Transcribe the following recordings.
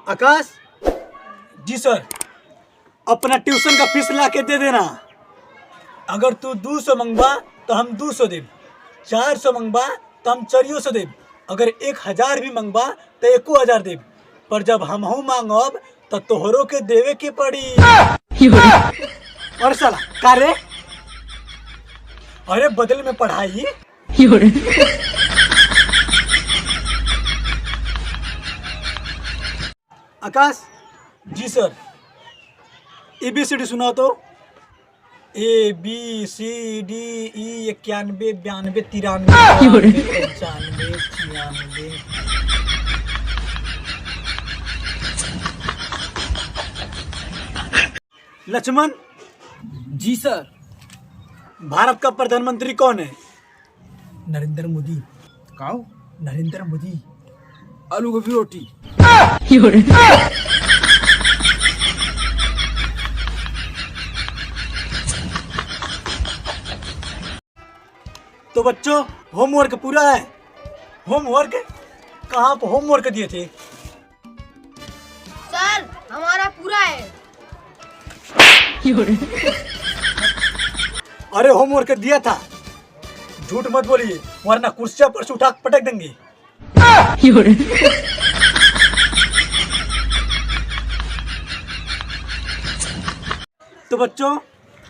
आकाश, ji sir. अपना tuition का fees ला के दे देना। अगर तू 200 मंगवा तो हम 200 देब, 400 मंगवा तो हम 400 देब, अगर 1000 भी मंगवा तो 1000 देब, पर जब हमहू मांगब तो तोहरों के देवे के पड़ी। और साला का रे? अरे बदले में पढ़ाई। आकाश, जी सर। ABCD सुनाओ तो। ABCDE 91 92 93 95 96 लक्ष्मण, जी सर। भारत का प्रधानमंत्री कौन है? नरेंद्र मोदी। काओ? नरेंद्र मोदी। आलू गोभी रोटी। तो बच्चों, होमवर्क पूरा है। होमवर्क? कहाँ पर होमवर्क दिए थे? सर हमारा पूरा है। अरे होमवर्क दिया था। झूठ मत बोलिए वरना कुर्सिया पर से उठा के पटक देंगे। तो बच्चों,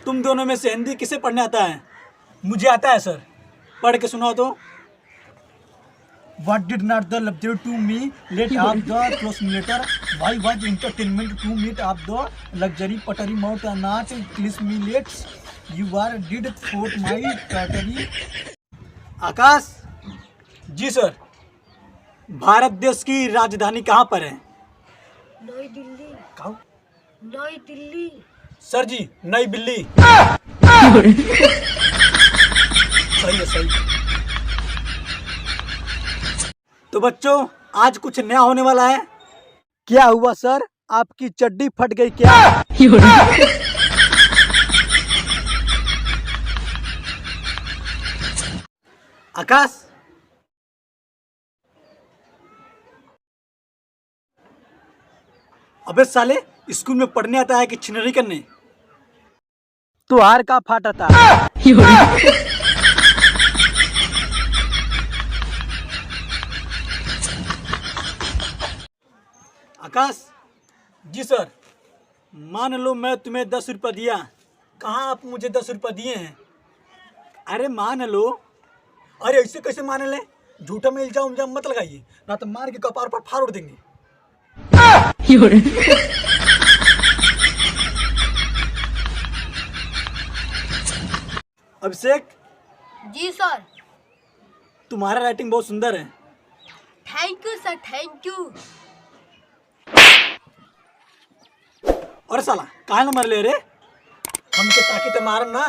तुम दोनों में से हिंदी किसे पढ़ने आता है? मुझे आता है सर। पढ़ के सुनाओ तो। What did not the luxury to me let up the close later? Why was entertainment to meet up the luxury pottery mouth and not kiss me lets? You are did for my pottery. Akash, ji sir. Bharat देश की राजधानी कहाँ पर है? नई दिल्ली। कहाँ? नई Delhi. Sir जी, नई बिल्ली। सही है, सही। तो बच्चों, आज कुछ नया होने वाला है। क्या हुआ सर? आपकी चड्डी फट गई क्या? आकाश, अबे साले, स्कूल में पढ़ने आता है कि छिनरी करने? तो हार का फाटा था। आकाश, जी सर। मान लो मैं तुम्हें 10 रुपये दिया। कहाँ आप मुझे 10 रुपये दिए हैं? अरे मान लो। अरे ऐसे कैसे मान ले? झूठा में इल्जाम मत लगाइए, ना तो मार के कपार पर फाड़ देंगे। अभिषेक, जी सर। तुम्हारा राइटिंग बहुत सुंदर है। Thank you sir, thank you. और साला काहे न मर ले रे? हमके ताकि तो मारन ना।